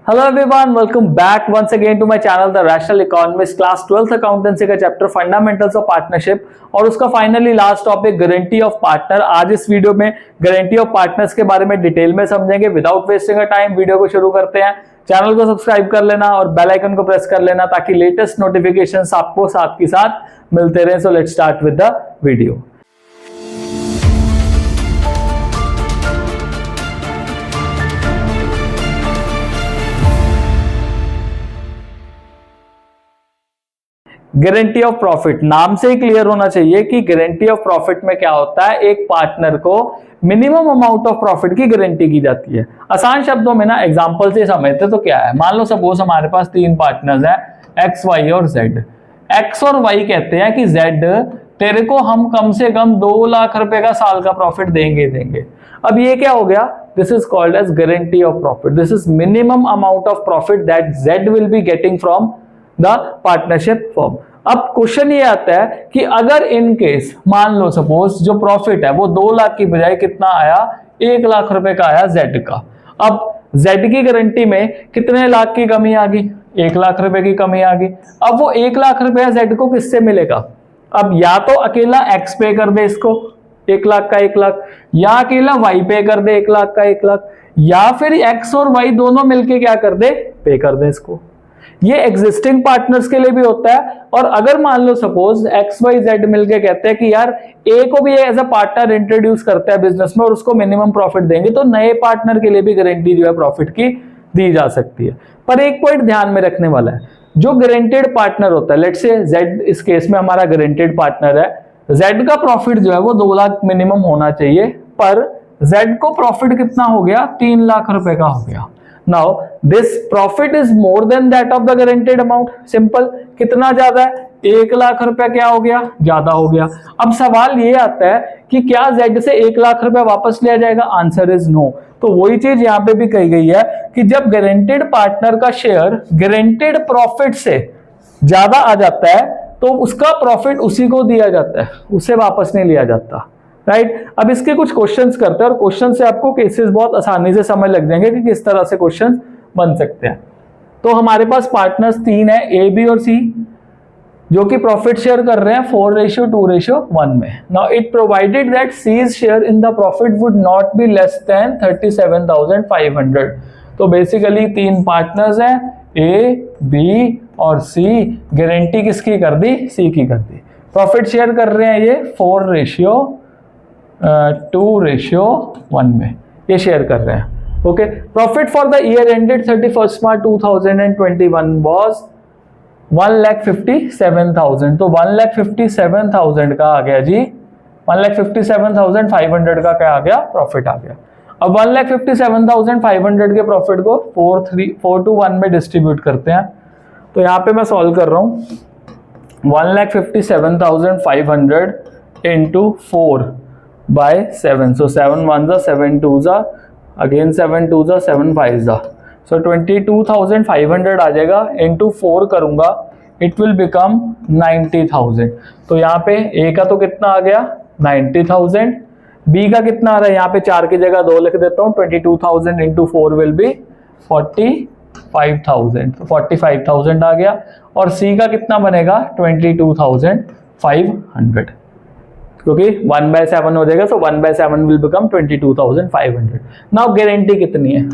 Hello everyone, welcome back once again to my channel the rational economist class 12th accountancy का chapter fundamentals of partnership और उसका finally last topic guarantee of partner. आज इस video में guarantee of partners के बारे में detail में समझेंगे। Without wasting a time video को शुरू करते हैं। चैनल को सब्सक्राइब कर लेना और बेल आइकन को प्रेस कर लेना ताकि लेटेस्ट नोटिफिकेशंस आपको साथ के साथ मिलते रहे। So let's start with the video. Guarantee of profit, नाम से ही क्लियर होना चाहिए कि गारंटी ऑफ प्रॉफिट में क्या होता है। एक पार्टनर को मिनिमम अमाउंट ऑफ प्रॉफिट की गारंटी की जाती है। आसान शब्दों में ना एग्जांपल से समझते तो क्या है, मान लो सपोज हमारे पास तीन पार्टनर्स हैं एक्स वाई और जेड। एक्स और वाई कहते हैं कि जेड तेरे को हम कम से कम 2 लाख रुपए का साल का प्रॉफिट देंगे। अब ये क्या हो गया, this is called as guarantee of profit. This is minimum amount of profit that Z will be getting from the partnership firm. अब क्वेश्चन ये आता है कि अगर इन केस मान लो सपोज जो प्रॉफिट है वो 2 लाख की बजाय कितना आया, 1 लाख रुपए का आया जेड का। अब जेड की गारंटी में कितने लाख की कमी आ गई, 1 लाख रुपए की कमी आ गई। अब वो 1 लाख रुपया जेड को किससे मिलेगा, अब या तो अकेला एक्स पे कर दे इसको 1 लाख का 1 लाख, या अकेला वाई पे कर दे 1 लाख का 1 लाख, या फिर एक्स और वाई दोनों मिलके क्या कर दे, पे कर दे इसको। ये एग्जिस्टिंग पार्टनर्स के लिए भी होता है। और अगर मान लो सपोज एक्स वाई जेड मिलके कहते हैं कि यार ए को भी एज अ पार्टनर इंट्रोड्यूस करते हैं बिजनेस में और उसको मिनिमम प्रॉफिट देंगे, तो नए पार्टनर के लिए भी गारंटी जो है प्रॉफिट की दी जा सकती है। पर एक पॉइंट ध्यान में रखने वाला है, जो गारंटेड पार्टनर होता है, लेट्स से जेड इस केस में हमारा गारंटेड पार्टनर है, जेड का प्रॉफिट जो है वो 2 लाख मिनिमम होना चाहिए, पर जेड को प्रॉफिट कितना हो गया, 3 लाख रुपए का हो गया। Now this profit is more than that of the guaranteed amount. Simple, कितना ज्यादा है, 1 लाख रुपया क्या हो गया, ज्यादा हो गया। अब सवाल ये आता है कि क्या Z से 1 लाख रुपया वापस लिया जाएगा, आंसर इज नो। तो वही चीज यहाँ पे भी कही गई है कि जब गारंटेड पार्टनर का शेयर गारंटेड प्रॉफिट से ज्यादा आ जाता है तो उसका प्रॉफिट उसी को दिया जाता है, उसे वापस नहीं लिया जाता। राइट अब इसके कुछ क्वेश्चंस करते हैं और क्वेश्चन से आपको केसेस बहुत आसानी से समझ लग जाएंगे कि किस तरह से क्वेश्चंस बन सकते हैं। तो हमारे पास पार्टनर्स 3 है, ए बी और सी, जो कि प्रॉफिट शेयर कर रहे हैं 4:2:1 में। Now it provided that C's share in the profit would not be less than 37,500। तो बेसिकली 3 पार्टनर्स हैं, ए बी और सी। गारंटी किसकी कर दी, सी की कर दी। प्रॉफिट शेयर कर रहे हैं ये 4:2:1 में, ये शेयर कर रहे हैं। Okay, profit for the year ended 31 March 2021 was 1,57,000। तो 1,57,000 का आ गया जी, 1,57,500 का क्या आ गया, प्रॉफिट आ गया। अब 1,57,500 के प्रॉफिट को 4:1 में डिस्ट्रीब्यूट करते हैं। तो यहाँ पे मैं सॉल्व कर रहा हूँ, 1,57,500 into 4/7, so 7 1s are 7 2s are again 7 2s are 7 5s are, so 22,500 आ जाएगा। इंटू 4 करूंगा, इट विल बिकम 90,000। तो यहाँ पे ए का तो कितना आ गया 90,000, बी का कितना आ रहा है, यहाँ पे 4 की जगह 2 लिख देता हूँ, 22,000 इंटू 4 विल बी 45,000, तो 45,000 आ गया। और सी का कितना बनेगा 22,500, क्योंकि 1/7 हो जाएगा, सो 1/7 विल बिकम 22,500। नाउ गारंटी कितनी है,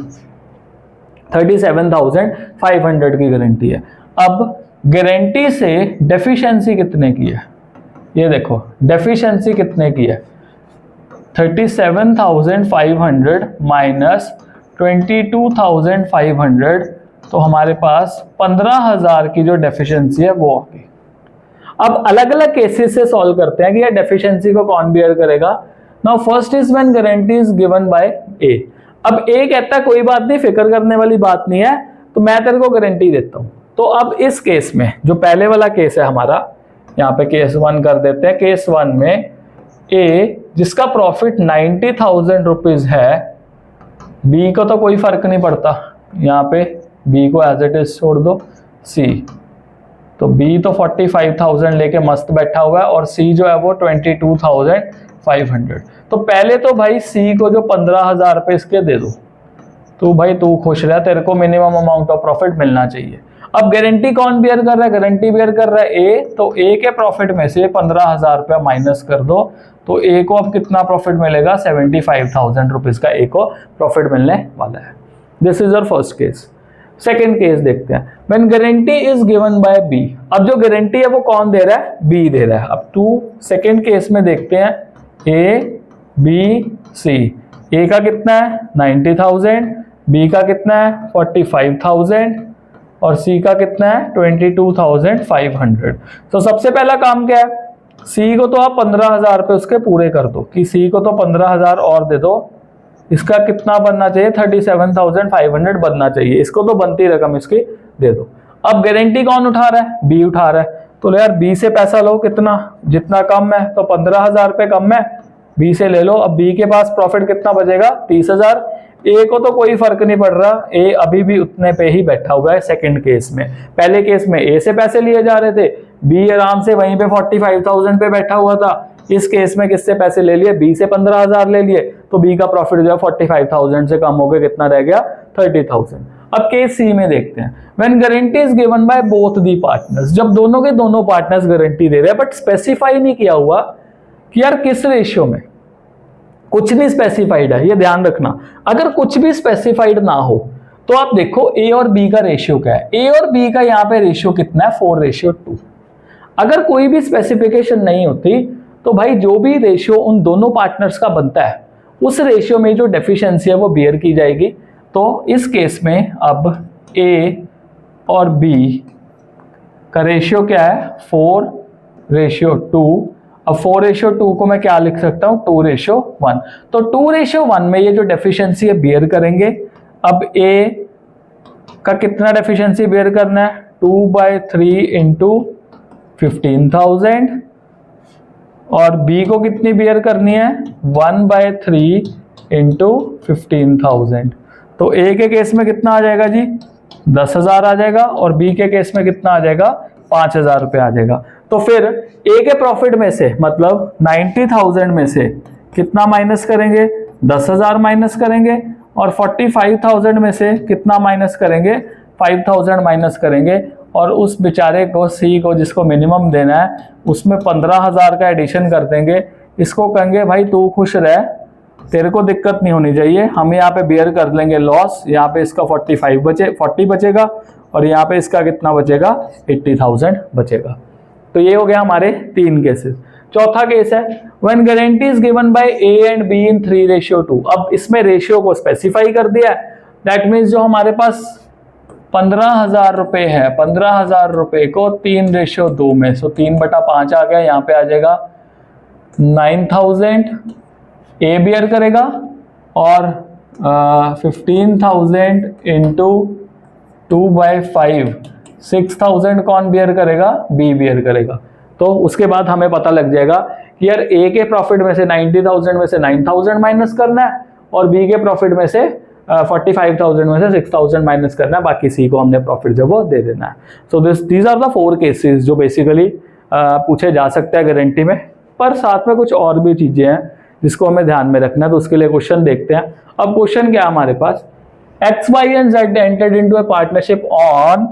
37,500 की गारंटी है। अब गारंटी से डेफिशिएंसी कितने की है, ये देखो डेफिशिएंसी कितने की है, 37,500 माइनस 22,500, तो हमारे पास 15,000 की जो डेफिशिएंसी है वो आ गई। अब अलग अलग केसेस से सॉल्व करते हैं कि ये डेफिशिएंसी को कौन बियर करेगा। Now first is when guarantee is given by A. अब ए कहता है कोई बात नहीं, फिक्र करने वाली बात नहीं है, तो मैं तेरे को गारंटी देता हूं। तो अब इस केस में जो पहले वाला केस है हमारा, यहाँ पे केस 1 कर देते हैं। केस 1 में ए जिसका प्रॉफिट 90,000 रुपीज है, बी को तो कोई फर्क नहीं पड़ता, यहाँ पे बी को एज इट इज छोड़ दो। सी, तो बी तो 45,000 लेके मस्त बैठा हुआ है और सी जो है वो 22,500। तो पहले तो भाई सी को जो 15,000 रुपए इसके दे दो, तो भाई तू खुश रह, तेरे को मिनिमम अमाउंट ऑफ प्रॉफिट मिलना चाहिए। अब गारंटी कौन बियर कर रहा है? गारंटी बियर कर रहा है ए, तो ए के प्रॉफिट में से 15,000 रुपया माइनस कर दो, तो ए को अब कितना प्रॉफिट मिलेगा? 75,000 रुपीज का ए को प्रॉफिट मिलने वाला है। This is your first case. Second case देखते हैं, when guarantee is given by B. अब जो गारंटी है वो कौन दे रहा है? बी दे रहा है। अब टू सेकेंड केस में देखते हैं, ए बी सी। ए का कितना है? 90,000, बी का कितना है? 45,000 और सी का कितना है? 22,500। तो सबसे पहला काम क्या है? सी को तो आप 15,000 रुपये उसके पूरे कर दो, कि सी को तो 15,000 और दे दो। इसका कितना बनना चाहिए? 37,500 बनना चाहिए। इसको तो बनती रकम इसकी दे दो। अब गारंटी कौन उठा रहा है? बी उठा रहा है। तो यार बी से पैसा लो, कितना? जितना कम है, तो 15,000 रुपये कम है, बी से ले लो। अब बी के पास प्रॉफिट कितना बचेगा? 30,000। ए को तो कोई फर्क नहीं पड़ रहा, ए अभी भी उतने पे ही बैठा हुआ है सेकंड केस में। पहले केस में ए से पैसे लिए जा रहे थे, बी आराम से वहीं पे 45,000 पे बैठा हुआ था। इस केस में किससे पैसे ले लिए? बी से 15,000 ले लिए, तो बी का प्रॉफिट जो है 45,000 से कम हो गया, कितना रह गया? 30,000। अब केस सी में देखते हैं, when guarantee is given by both the partners. जब दोनों के दोनों पार्टनर्स गारंटी दे रहे हैं, बट स्पेसिफाई नहीं किया हुआ कि यार किस रेशियो में, कुछ नहीं स्पेसिफाइड है, ये ध्यान रखना। अगर कुछ भी स्पेसिफाइड ना हो तो आप देखो ए और बी का रेशियो क्या है। ए और बी का यहाँ पे रेशियो कितना है? 4:2। अगर कोई भी स्पेसिफिकेशन नहीं होती तो भाई जो भी रेशियो उन दोनों पार्टनर्स का बनता है, उस रेशियो में जो डेफिशिएंसी है वो बियर की जाएगी। तो इस केस में अब ए और बी का रेशियो क्या है? 4:2। अब 4:2 को मैं क्या लिख सकता हूं? 2:1। तो 2:1 में ये जो डेफिशिएंसी है बियर करेंगे। अब ए का कितना डेफिशिएंसी बियर करना है? 2/3 इंटू 15,000। और बी को कितनी बियर करनी है? 1/3 इंटू 15,000। तो ए के केस में कितना आ जाएगा जी? 10,000 आ जाएगा, और बी के केस में कितना आ जाएगा? 5,000 रुपये आ जाएगा। तो फिर ए के प्रॉफिट में से, मतलब 90,000 में से कितना माइनस करेंगे? 10,000 माइनस करेंगे, और 45,000 में से कितना माइनस करेंगे? 5,000 माइनस करेंगे, और उस बेचारे को सी को जिसको मिनिमम देना है उसमें 15,000 का एडिशन कर देंगे। इसको कहेंगे भाई तू खुश रह, तेरे को दिक्कत नहीं होनी चाहिए, हम यहाँ पे बियर कर लेंगे लॉस। यहाँ पे इसका 40 बचेगा, और यहाँ पे इसका कितना बचेगा? 80,000 बचेगा। तो ये हो गया हमारे 3 केसेस। चौथा केस है, when guarantee is given by A and be in 3:2। अब इसमें रेशियो को स्पेसिफाई कर दिया है। दैट मीन्स जो हमारे पास 15,000 रुपये है, 15,000 रुपये को 3:2 में, सो 3/5 आ गया। यहाँ पे आ जाएगा 9,000 ए बियर करेगा, और 15,000 इंटू 2/5 6,000 कौन बियर करेगा? बी बियर करेगा। तो उसके बाद हमें पता लग जाएगा कि यार ए के प्रॉफिट में से 90,000 में से 9,000 माइनस करना है, और बी के प्रॉफिट में से 45,000 में से 6,000 माइनस करना है, बाकी सी को हमने प्रॉफिट जो वो दे देना है। So these are the 4 cases जो बेसिकली पूछे जा सकते हैं गारंटी में। पर साथ में कुछ और भी चीजें हैं जिसको हमें ध्यान में रखना है, तो उसके लिए क्वेश्चन देखते हैं। अब क्वेश्चन क्या है हमारे पास? X, Y and Z entered into a partnership on,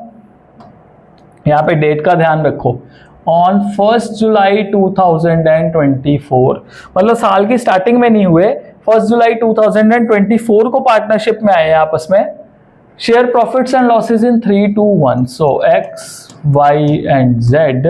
यहाँ पे डेट का ध्यान रखो, ऑन 1 जुलाई 2024। मतलब साल की स्टार्टिंग में नहीं हुए, 1 जुलाई 2024 को पार्टनरशिप में आए हैं आपस में। Share profits and losses in 3-2-1। So X, Y and Z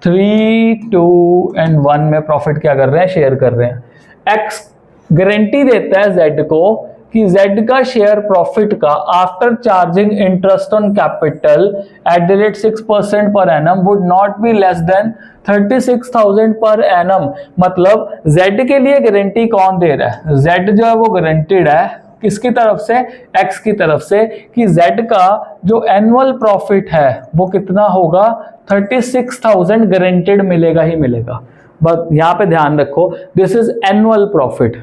3-2-1 में प्रॉफिट क्या कर रहे हैं? शेयर कर रहे हैं। एक्स गारंटी देता है जेड को कि जेड का शेयर प्रॉफिट का after charging interest on capital at the rate 6% per annum would not be less then 36,000 per annum. मतलब जेड के लिए गारंटी कौन दे रहा है? जेड जो है वो गारंटीड है किसकी तरफ से? एक्स की तरफ से, कि जेड का जो एनुअल प्रॉफिट है वो कितना होगा? 36,000 गारंटीड मिलेगा ही मिलेगा। बस यहाँ पे ध्यान रखो, दिस इज एनुअल प्रॉफिट,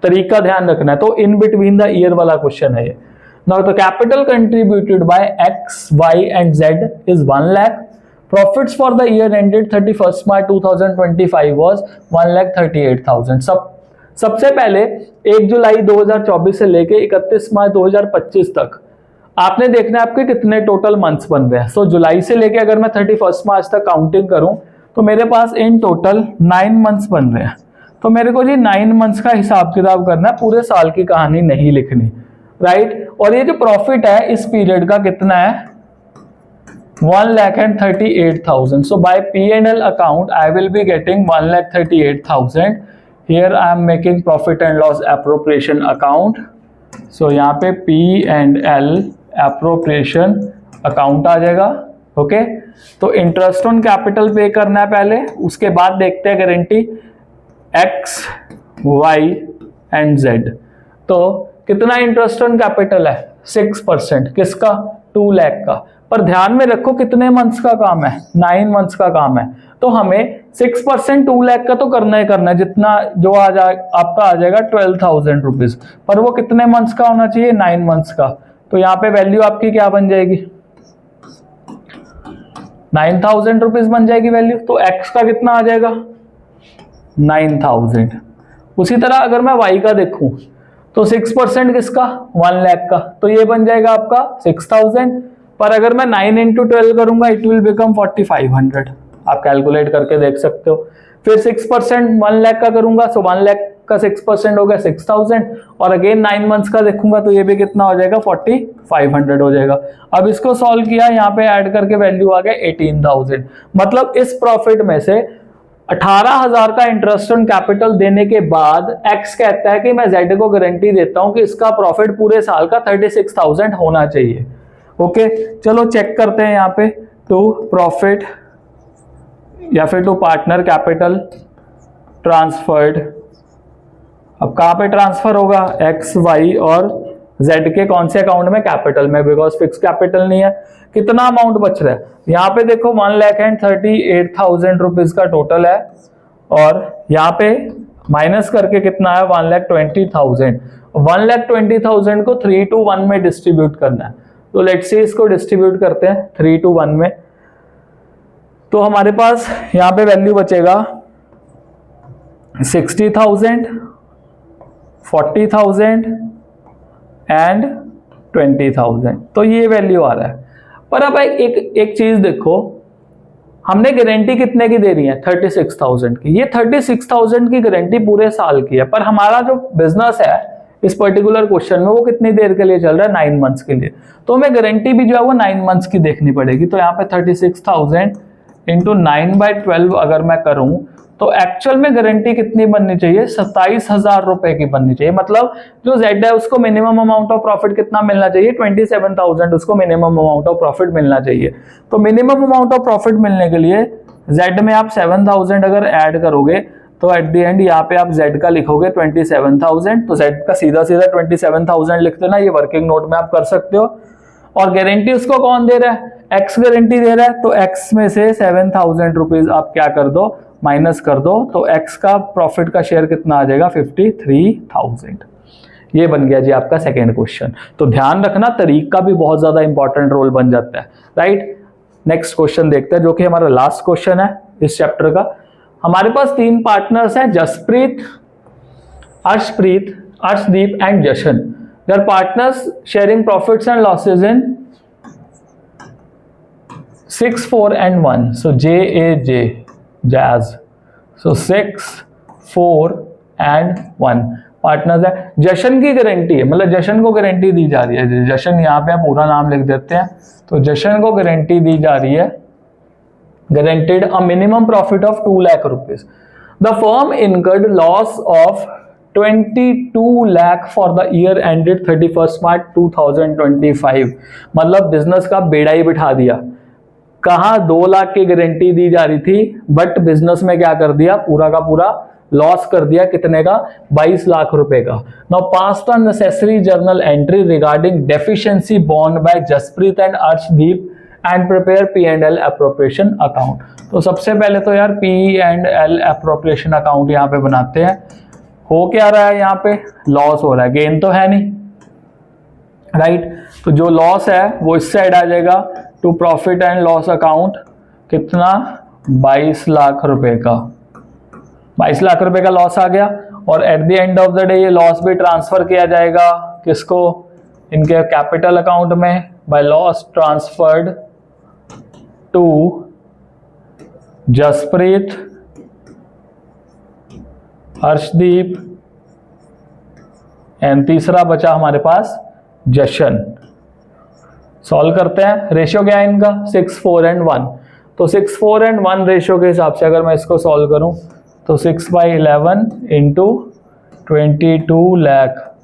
तरीका ध्यान रखना है। तो इन बिटवीन द ईयर वाला क्वेश्चन है ये। Now the capital contributed by X, Y and Z is 1 lakh. Profits for the year ended 31 March 2025 was 1,38,000। सबसे पहले 1 जुलाई 2024 से लेके 31 मार्च 2025 तक आपने देखना है आपके कितने टोटल मंथ्स बन रहे हैं। सो जुलाई से लेके अगर मैं 31 मार्च तक काउंटिंग करूं तो मेरे पास इन टोटल 9 मंथ्स बन रहे हैं। तो मेरे को जी 9 मंथ्स का हिसाब किताब करना है, पूरे साल की कहानी नहीं लिखनी, राइट। और ये जो प्रॉफिट है इस पीरियड का कितना है, 1,38,000. So by P&L account, I will be getting 1,38,000. Here I am making profit and loss appropriation account. So यहाँ पे P&L appropriation account आ जाएगा, ओके। तो इंटरेस्ट ऑन कैपिटल पे करना है पहले, उसके बाद देखते हैं guarantee X, Y and Z। तो कितना इंटरेस्ट ऑन कैपिटल है, 6%, किसका, 2 लाख का। पर ध्यान में रखो कितने मंथ्स का काम है, 9 मंथ्स का काम है। तो हमें 6% 2 लाख का तो करना ही करना है, जितना जो आ जाए आपका आ जाएगा 12,000 रुपीज। पर वो कितने मंथ्स का होना चाहिए, 9 मंथ्स का। तो यहाँ पे वैल्यू आपकी क्या बन जाएगी, 9,000 रुपीज बन जाएगी वैल्यू। तो एक्स का कितना आ जाएगा, 9,000। उसी तरह अगर मैं वाई का देखूं तो 6% किसका, 1 लाख का, तो ये बन जाएगा आपका 6,000। पर अगर मैं 9 into 12 करूंगा इट विल बिकम 4,500, आप कैलकुलेट करके देख सकते हो। फिर 6% 1 लाख का करूंगा, सो 1 लाख का 6% हो गया 6,000। और अगेन 9 मंथ्स का देखूंगा तो ये भी कितना हो जाएगा, 4,500 हो जाएगा। अब इसको सॉल्व किया, यहाँ पे ऐड करके वैल्यू आ गया 18,000। मतलब इस प्रॉफिट में से 18,000 का इंटरेस्ट ऑन कैपिटल देने के बाद एक्स कहता है कि मैं जेड को गारंटी देता हूं कि इसका प्रॉफिट पूरे साल का 36,000 होना चाहिए, ओके। चलो चेक करते हैं यहाँ पे, टू प्रॉफिट या फिर टू पार्टनर कैपिटल ट्रांसफर्ड। अब कहाँ पे ट्रांसफर होगा, एक्स, वाई और जेड के कौन से अकाउंट में, कैपिटल में, बिकॉज फिक्स कैपिटल नहीं है। कितना अमाउंट बच रहा है, यहाँ पे देखो 1,38,000 रुपीज का टोटल है, और यहाँ पे माइनस करके कितना है, 1,20,000। 1,20,000 को 3 to 1 में डिस्ट्रीब्यूट करना है। तो लेट्स से इसको डिस्ट्रीब्यूट करते हैं 3 to 1 में। तो हमारे पास यहाँ पे वैल्यू बचेगा 60,000, 40,000 एंड 20,000। तो ये वैल्यू आ रहा है। पर अब एक चीज देखो, हमने गारंटी कितने की दे रही है, 36,000 की। ये 36,000 की गारंटी पूरे साल की है, पर हमारा जो बिजनेस है इस पर्टिकुलर क्वेश्चन में वो कितनी देर के लिए चल रहा है, 9 मंथ्स के लिए। तो हमें गारंटी भी जो है वो 9 मंथ्स की देखनी पड़ेगी। तो यहाँ पे 36,000 इंटू 9/12 अगर मैं करूं तो एक्चुअल में गारंटी कितनी बननी चाहिए, 27,000 रुपए की बननी चाहिए। मतलब जो जेड है उसको मिनिमम अमाउंट ऑफ प्रॉफिट कितना मिलना चाहिए, 27,000 उसको मिनिमम अमाउंट ऑफ प्रॉफिट मिलना चाहिए। तो मिनिमम अमाउंट ऑफ प्रॉफिट मिलने के लिए जेड में आप 7,000 अगर ऐड करोगे तो एट द एंड यहाँ पे आप जेड का लिखोगे 27,000। तो जेड का सीधा सीधा 27,000 लिख देना, ये वर्किंग नोट में आप कर सकते हो। और गारंटी उसको कौन दे रहा है, एक्स गारंटी दे रहा है। तो एक्स में से 7,000 रुपीज आप क्या कर दो, माइनस कर दो। तो एक्स का प्रॉफिट का शेयर कितना आ जाएगा, 53,000। ये बन गया जी आपका सेकेंड क्वेश्चन। तो ध्यान रखना तरीक का भी बहुत ज्यादा इंपॉर्टेंट रोल बन जाता है, राइट। नेक्स्ट क्वेश्चन देखते हैं जो कि हमारा लास्ट क्वेश्चन है इस चैप्टर का। हमारे पास 3 पार्टनर्स हैं, Jaspreet, Arshpreet, Arshdeep and Jashan. Their partners sharing profits and losses in 6, 4 and 1. So JAJ, Jazz. So 6, 4 and 1 partners है। जशन की गारंटी है, मतलब जशन को गारंटी दी जा रही है। जशन यहाँ पे पूरा नाम लिख देते हैं। तो जशन को गारंटी दी जा रही है, guaranteed a minimum profit of 2 lakh rupees. The firm incurred loss of 22 lakh for the year ended 31st March 2025। मतलब बिजनेस का बेड़ा ही बिठा दिया। कहाँ 2 लाख की गारंटी दी जा रही थी, बट बिजनेस में क्या कर दिया, पूरा का पूरा लॉस कर दिया। कितने का, 22 लाख रुपए का। Now pass the necessary journal entry regarding deficiency borne by Jaspreet and Arshdeep and prepare P&L appropriation account. तो सबसे पहले तो यार P&L एप्रोप्रिएशन अकाउंट यहाँ पे बनाते हैं। हो क्या रहा है, यहाँ पे लॉस हो रहा है, गेन तो है नहीं, राइट। तो जो लॉस है वो इस साइड आ जाएगा to profit and loss account. कितना, 22 लाख रुपए का, 22 लाख रुपए का लॉस आ गया। और at the end of the day ये लॉस भी ट्रांसफर किया जाएगा किसको, इनके कैपिटल अकाउंट में, by loss transferred to Jaspreet, Arshdeep and तीसरा बचा हमारे पास जशन। सॉल्व करते हैं। रेशियो क्या है इनका 6, 4 एंड 1। तो 6, 4 एंड 1 रेशियो के हिसाब से अगर मैं इसको सॉल्व करूं तो 6/11 इंटू 22 लाख,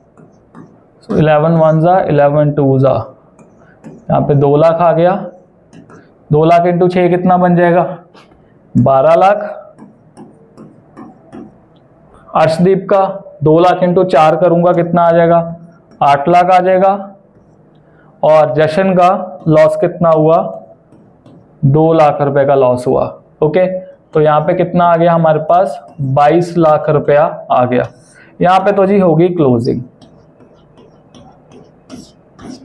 11 1 जा 11 2 जा, यहाँ पे 2 लाख आ गया। 2 लाख इंटू 6 कितना बन जाएगा 12 लाख। अर्शदीप का 2 लाख इंटू 4 करूंगा कितना आ जाएगा 8 लाख आ जाएगा। और जशन का लॉस कितना हुआ 2 लाख रुपए का लॉस हुआ। ओके, तो यहाँ पे कितना आ गया हमारे पास 22 लाख रुपया आ गया। यहाँ पे तो जी होगी क्लोजिंग।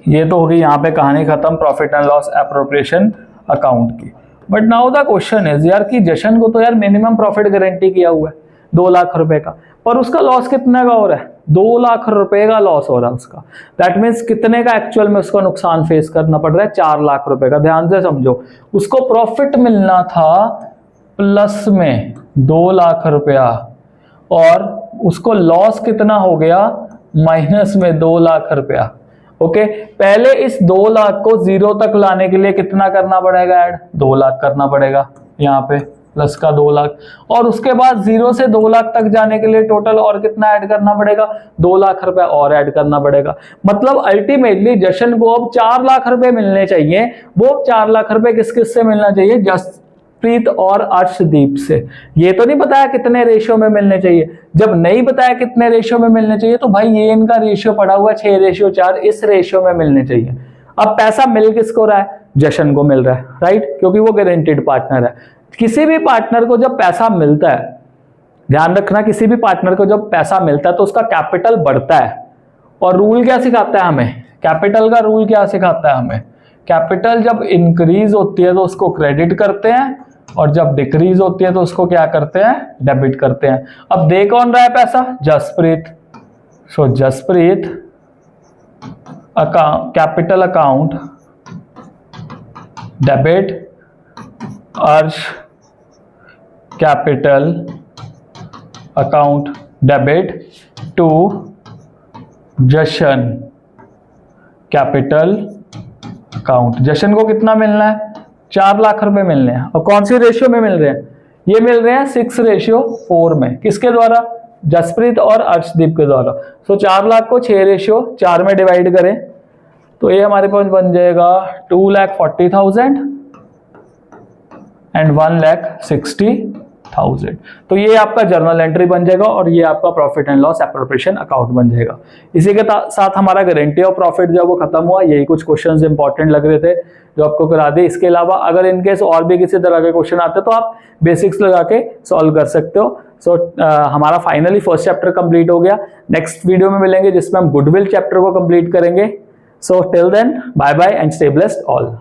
ये तो होगी यहाँ पे कहानी खत्म profit and loss appropriation account की। But now the question is यार कि जशन को तो यार मिनिमम प्रॉफिट गारंटी किया हुआ है 2 लाख रुपए का, पर उसका लॉस कितने का हो रहा है 2 लाख रुपए का लॉस हो रहा है उसका। दैट मीन्स कितने का एक्चुअल में उसको नुकसान फेस करना पड़ रहा है 4 लाख रुपए का। ध्यान से समझो, उसको प्रॉफिट मिलना था प्लस में 2 लाख रुपया और उसको लॉस कितना हो गया माइनस में 2 लाख रुपया। ओके, पहले इस 2 लाख को 0 तक लाने के लिए कितना करना पड़ेगा ऐड 2 लाख करना पड़ेगा यहाँ पे प्लस का 2 लाख, और उसके बाद 0 से 2 लाख तक जाने के लिए टोटल और कितना ऐड करना पड़ेगा 2 लाख रुपए और ऐड करना पड़ेगा। मतलब अल्टीमेटली जशन को अब 4 लाख रुपए मिलने चाहिए। वो 4 लाख रुपए किस किस से मिलना चाहिए जसप्रीत और अर्शदीप से। ये तो नहीं बताया कितने रेशियो में मिलने चाहिए। जब नहीं बताया कितने रेशियो में मिलने चाहिए तो भाई ये इनका रेशियो पड़ा हुआ 6:4, इस रेशियो में मिलने चाहिए। अब पैसा मिल किसको रहा है जशन को मिल रहा है, राइट, क्योंकि वो गारंटीड पार्टनर है। किसी भी पार्टनर को जब पैसा मिलता है, ध्यान रखना, किसी भी पार्टनर को जब पैसा मिलता है तो उसका कैपिटल बढ़ता है। और रूल क्या सिखाता है हमें, कैपिटल का रूल क्या सिखाता है हमें, कैपिटल जब इंक्रीज होती है तो उसको क्रेडिट करते हैं और जब डिक्रीज होती है तो उसको क्या करते हैं डेबिट करते हैं। अब दे कौन रहा है पैसा Jaspreet, so Jaspreet capital account debit Arsh capital account debit to Jashan capital account. Jashan को कितना मिलना है 4 लाख रुपए मिलने हैं। और कौन सी रेशियो में मिल रहे हैं, ये मिल रहे हैं 6:4 में। किसके द्वारा जसप्रीत और अर्शदीप के द्वारा। सो 4 लाख को 6:4 में डिवाइड करें तो ये हमारे पास बन जाएगा 2,40,000 एंड 1,60,000। तो ये आपका जर्नल एंट्री बन जाएगा और ये आपका profit and loss appropriation account बन जाएगा। इसी के साथ हमारा गारंटी ऑफ प्रॉफिट जो वो खत्म हुआ। यही कुछ क्वेश्चंस इंपॉर्टेंट लग रहे थे जो आपको करा दे। इसके अलावा अगर इनकेस और भी किसी तरह के क्वेश्चन आते तो आप बेसिक्स लगा के सॉल्व कर सकते हो। सो हमारा फाइनली फर्स्ट चैप्टर कंप्लीट हो गया। नेक्स्ट वीडियो में मिलेंगे जिसमें हम गुडविल चैप्टर को कंप्लीट करेंगे। So till then bye bye and stay blessed all.